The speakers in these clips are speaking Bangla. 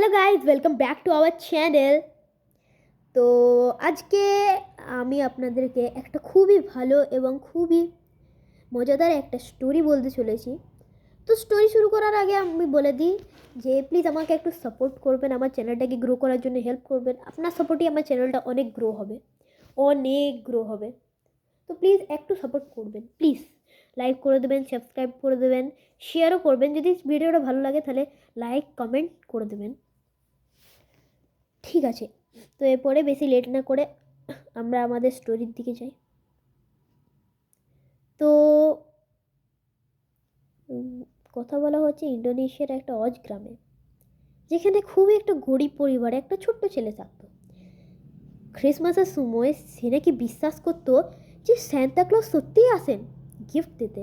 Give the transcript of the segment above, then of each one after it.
Hello guys, welcome back to our channel. তো আজকে আমি আপনাদেরকে একটা খুবই ভালো এবং খুবই মজাদার একটা স্টোরি বলতে চলেছি। তো স্টোরি শুরু করার আগে আমি বলে দিই যে প্লিজ আমাকে একটু সাপোর্ট করবেন, আমার চ্যানেলটাকে গ্রো করার জন্য হেল্প করবেন। আপনার সাপোর্টই আমার চ্যানেলটা অনেক গ্রো হবে। তো প্লিজ একটু সাপোর্ট করবেন, প্লিজ লাইক করে দেবেন, সাবস্ক্রাইব করে দেবেন, শেয়ারও করবেন। যদি ভিডিওটা ভালো লাগে তাহলে লাইক কমেন্ট করে দেবেন। ঠিক আছে, তো এরপরে বেশি লেট না করে আমরা আমাদের স্টোরির দিকে যাই। তো কথা বলা হচ্ছে ইন্দোনেশিয়ার একটা অজ গ্রামে, যেখানে খুবই একটা গরিব পরিবারে একটা ছোট্ট ছেলে থাকতো। ক্রিসমাসের সময় সে নাকি বিশ্বাস করতো যে সান্তা ক্লজ সত্যিই আসেন গিফট দিতে,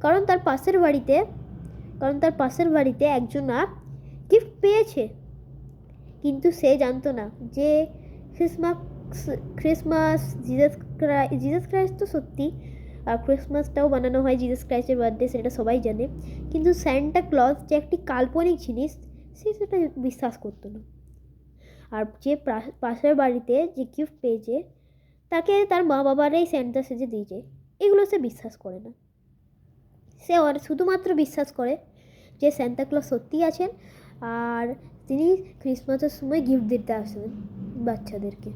কারণ তার পাশের বাড়িতে একজন গিফট পেয়েছে। কিন্তু সে জানতো না যে ক্রিসমাস জিজাস ক্রাইস্ট তো সত্যি, আর ক্রিসমাসটাও বানানো হয় জিজাস ক্রাইস্টের বার্থডে, সেটা সবাই জানে। কিন্তু স্যান্টা ক্লজ যে একটি কাল্পনিক জিনিস, সে সেটা বিশ্বাস করতো না। আর যে পাশের বাড়িতে যে গিফট পেয়েছে তাকে তার মা বাবারাই স্যান্টা সেজে দিয়েছে, এগুলো সে বিশ্বাস করে না। সে শুধুমাত্র বিশ্বাস করে যে সান্তা ক্লজ সত্যিই আছেন, আর তিনি ক্রিসমাসের সময় গিফট দিতে আসবেন বাচ্চাদেরকে।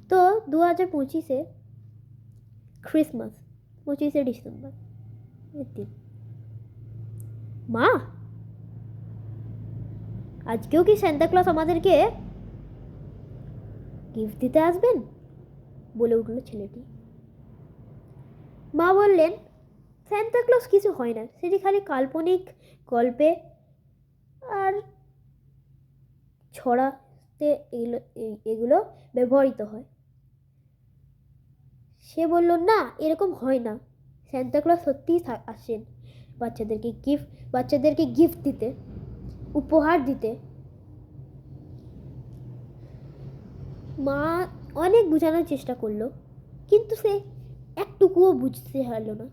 তো 2025-এ ক্রিসমাস 25শে ডিসেম্বর এর দিন, মা আজকেও কি সান্তা ক্লজ আমাদেরকে গিফট দিতে আসবেন বলে উঠল ছেলেটি। মা বললেন, সান্তা ক্লজ কিছু হয় না, সেটি খালি কাল্পনিক গল্পে আর ছড়াতে এগুলো ব্যবহৃত হয়। সে বলল, না এরকম হয় না, সান্তা ক্লজ সত্যিই আসেন বাচ্চাদেরকে গিফট দিতে, উপহার দিতে। মা অনেক বোঝানোর চেষ্টা করলো, কিন্তু সে একটুকুও বুঝতে পারল না।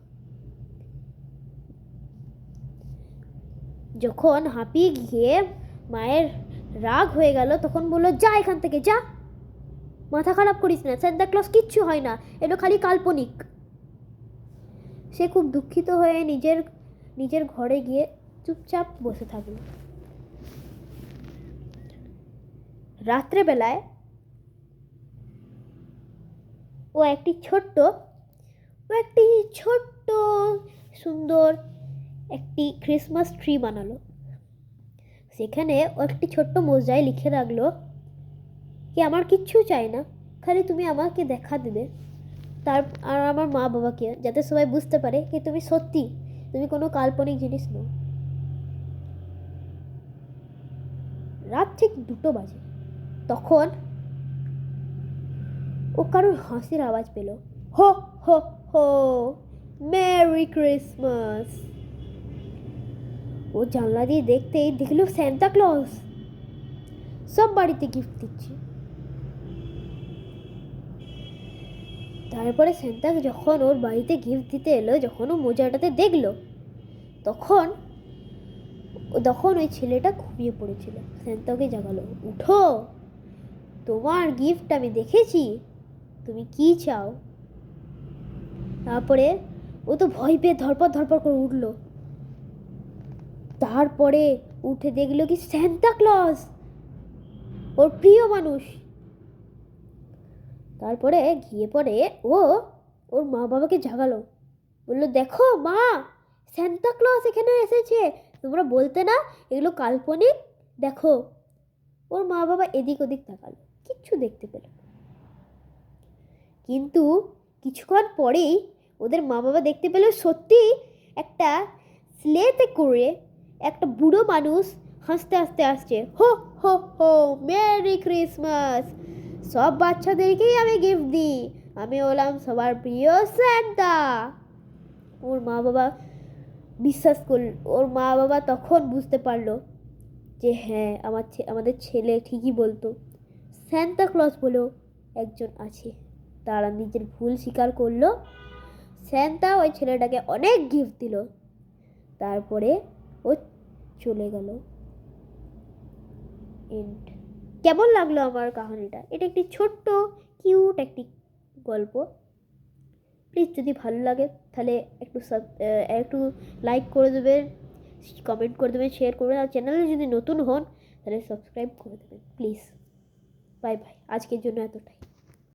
যখন হাঁপিয়ে গিয়ে মায়ের রাগ হয়ে গেল, তখন বলল, যা এখান থেকে যা, মাথা খারাপ করিস না, সান্তা ক্লজ কিচ্ছু হয় না, এটা খালি কাল্পনিক। সে খুব দুঃখিত হয়ে নিজের ঘরে গিয়ে চুপচাপ বসে থাকলো। রাত্রেবেলায় ও একটি ছোট্ট সুন্দর একটি ক্রিসমাস ট্রি বানালো। সেখানে ও একটি ছোট্ট মোজায় লিখে রাখলো কি আমার কিচ্ছু চাই না, খালি তুমি আমাকে দেখা দেবে, আর আমার মা বাবাকে, যাতে সবাই বুঝতে পারে কি তুমি কোনো কাল্পনিক জিনিস নও। রাত ঠিক 2টো বাজে, তখন ও কারোর হাসির আওয়াজ পেল। হো হো হো, মেরি ক্রিসমাস। ও জানলা দিয়ে দেখলো সান্তা ক্লজ সব বাড়িতে গিফট দিচ্ছে। তারপরে সান্তা যখন ওর বাড়িতে গিফট দিতে এলো, যখন ও মোজাটাতে দেখলো, তখন ওই ছেলেটা ঘুমিয়ে পড়েছিল। সান্তা ওকে জাগালো, উঠো, তোমার গিফট আমি দেখেছি, তুমি কি চাও? তারপরে ও তো ভয় পেয়ে ধরপড় করে উঠলো। তারপরে উঠে দেখলো কি সান্তা ক্লজ, ওর প্রিয় মানুষ। তারপরে গিয়ে পড়ে ওর মা বাবাকে জাগালো, বললো, দেখো মা, সান্তা ক্লজ এখানে এসেছে, তোমরা বলতে না এগুলো কাল্পনিক, দেখো। ওর মা বাবা এদিক ওদিক তাকালো, কিচ্ছু দেখতে পেল। কিন্তু কিছুক্ষণ পরেই ওদের মা বাবা দেখতে পেল সত্যি একটা স্লেতে করে একটা বুড়ো মানুষ হাসতে হাসতে আসছে। হো হো হো, মেরি ক্রিসমাস, সব বাচ্চাদেরকেই আমি গিফট দিই, আমি হলাম সবার প্রিয় সান্তা। ওর মা বাবা তখন বুঝতে পারলো যে হ্যাঁ, আমাদের ছেলে ঠিকই বলতো, সান্তা ক্লজ বলেও একজন আছে। তারা নিজের ভুল স্বীকার করলো। সান্তা ওই ছেলেটাকে অনেক গিফট দিল, তারপরে ও চলে গেল। এন্ড কেমন লাগলো আমার কাহিনীটা? এটা একটি ছোট্ট কিউট একটি গল্প। প্লিজ যদি ভালো লাগে তাহলে একটু লাইক করে দেবেন, কমেন্ট করে দেবেন, শেয়ার করবেন, আর চ্যানেলে যদি নতুন হন তাহলে সাবস্ক্রাইব করে দেবেন প্লিজ। বাই বাই, আজকের জন্য এতটাই।